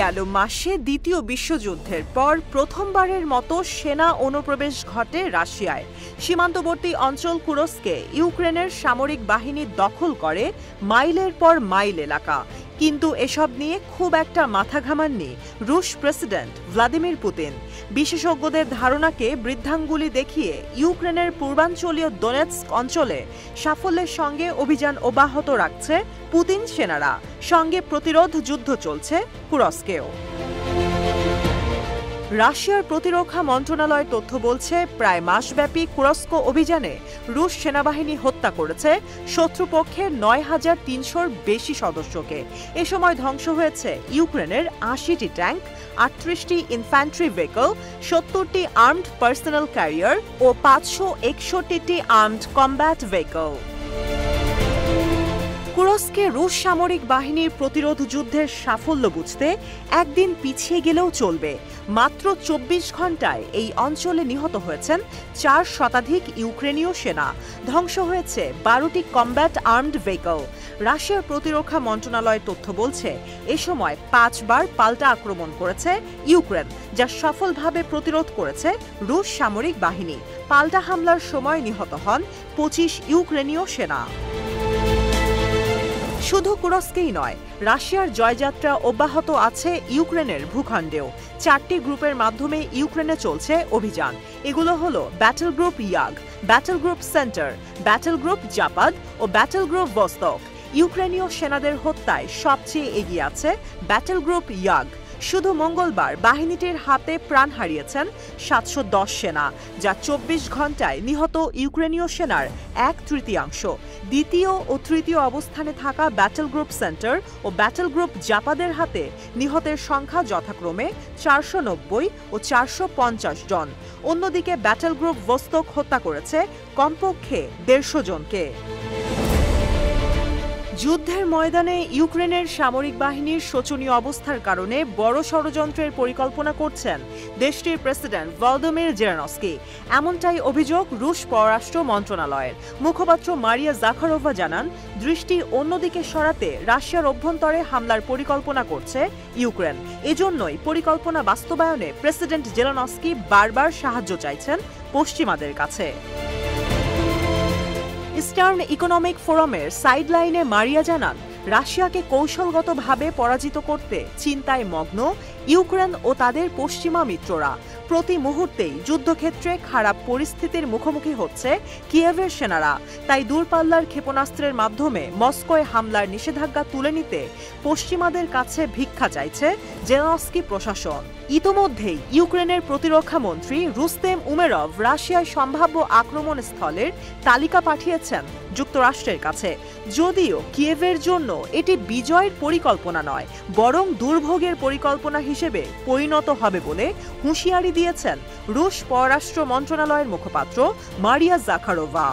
গেল মাসে দ্বিতীয় বিশ্বযুদ্ধের পর প্রথমবারের মতো সেনা অনুপ্রবেশ ঘটে রাশিয়ায়। সীমান্তবর্তী অঞ্চল কুরস্কে ইউক্রেনের সামরিক বাহিনী দখল করে মাইলের পর মাইল এলাকা। কিন্তু এসব নিয়ে খুব একটা মাথা ঘামাননি রুশ প্রেসিডেন্ট ভ্লাদিমির পুতিন। বিশেষজ্ঞদের ধারণাকে বৃদ্ধাঙ্গুলি দেখিয়ে ইউক্রেনের পূর্বাঞ্চলীয় দোনেৎস্ক অঞ্চলে সাফল্যের সঙ্গে অভিযান অব্যাহত রাখছে পুতিন সেনারা। সঙ্গে প্রতিরোধ যুদ্ধ চলছে কুরস্কেও। রাশিয়ার প্রতিরক্ষা মন্ত্রণালয়ের তথ্য বলছে, প্রায় মাসব্যাপী কুরস্ক অভিযানে রুশ সেনাবাহিনী হত্যা করেছে শত্রুপক্ষের ৯,৩০০-র বেশি সদস্যকে। এ সময় ধ্বংস হয়েছে ইউক্রেনের ৮০টি ট্যাঙ্ক, ৩৮টি ইনফ্যান্ট্রি ভেহিকল, ৭০টি আর্মড পার্সোনাল ক্যারিয়ার ও ৫৬১টি আর্মড কমব্যাট ভেহিকল। কুরস্কে রুশ সামরিক বাহিনীর প্রতিরোধ যুদ্ধের সাফল্য বুঝতে একদিন পিছিয়ে গেলেও চলবে। মাত্র ২৪ ঘণ্টায় এই অঞ্চলে নিহত হয়েছেন ৪ শতাধিক ইউক্রেনীয় সেনা। ধ্বংস হয়েছে ১২টি কমব্যাট আর্মড ভেহিকল। রাশিয়ার প্রতিরক্ষা মন্ত্রণালয়ের তথ্য বলছে, এ সময় ৫ বার পাল্টা আক্রমণ করেছে ইউক্রেন, যা সফলভাবে প্রতিরোধ করেছে রুশ সামরিক বাহিনী। পাল্টা হামলার সময় নিহত হন ২৫ ইউক্রেনীয় সেনা। শুধু কুরস্কেই নয়, রাশিয়ার জয়যাত্রা অব্যাহত আছে ইউক্রেনের ভূখণ্ডেও। ৪টি গ্রুপের মাধ্যমে ইউক্রেনে চলছে অভিযান। এগুলো হলো battle group Yug, battle group centre, battle group Zapad ও ব্যাটল গ্রুপ ভস্তক। ইউক্রেনীয় সেনাদের হত্যায় সবচেয়ে এগিয়ে আছে ব্যাটল গ্রুপ ইয়াগ। শুধু মঙ্গলবার বাহিনীটির হাতে প্রাণ হারিয়েছেন ৭১০ সেনা, যা ২৪ ঘণ্টায় নিহত ইউক্রেনীয় সেনার ১/৩। দ্বিতীয় ও তৃতীয় অবস্থানে থাকা ব্যাটল গ্রুপ সেন্টার ও ব্যাটল গ্রুপ জাপাদের হাতে নিহতের সংখ্যা যথাক্রমে ৪৯০ ও ৪৫০ জন। অন্যদিকে ব্যাটল গ্রুপ ভস্তক হত্যা করেছে কমপক্ষে ১৫০ জনকে। যুদ্ধের ময়দানে ইউক্রেনের সামরিক বাহিনীর শোচনীয় অবস্থার কারণে বড় ষড়যন্ত্রের পরিকল্পনা করছেন দেশটির প্রেসিডেন্ট ভলোদিমির জেলেনস্কি। এমনটাই অভিযোগ রুশ পররাষ্ট্র মন্ত্রণালয়ের। মুখপাত্র মারিয়া জাখারোভা জানান, দৃষ্টি অন্যদিকে সরাতে রাশিয়ার অভ্যন্তরে হামলার পরিকল্পনা করছে ইউক্রেন। এজন্যই পরিকল্পনা বাস্তবায়নে প্রেসিডেন্ট জেলেনস্কি বারবার সাহায্য চাইছেন পশ্চিমাদের কাছে। ইস্টার্ন ইকোনমিক ফোরামের সাইডলাইনে মারিয়া জানান, রাশিয়াকে কৌশলগতভাবে পরাজিত করতে চিন্তায় মগ্ন ইউক্রেন ও তাদের পশ্চিমা মিত্ররা। প্রতি মুহূর্তেই যুদ্ধক্ষেত্রে খারাপ পরিস্থিতির মুখোমুখি হচ্ছে কিয়েভের সেনারা। তাই দূরপাল্লার ক্ষেপণাস্ত্রের মাধ্যমে মস্কোয় হামলার নিষেধাজ্ঞা তুলে নিতে পশ্চিমাদের কাছে ভিক্ষা চাইছে জেলেনস্কি প্রশাসন। ইতোমধ্যেই ইউক্রেনের প্রতিরক্ষা মন্ত্রী রুস্তেম উমেরভ রাশিয়ায় সম্ভাব্য আক্রমণ স্থলের তালিকা পাঠিয়েছেন যুক্তরাষ্ট্রের কাছে। যদিও কিয়েভের জন্য এটি বিজয়ের পরিকল্পনা নয়, বরং দুর্ভোগের পরিকল্পনা হিসেবে পরিণত হবে বলে হুঁশিয়ারি দিয়েছেন রুশ পররাষ্ট্র মন্ত্রণালয়ের মুখপাত্র মারিয়া জাখারোভা।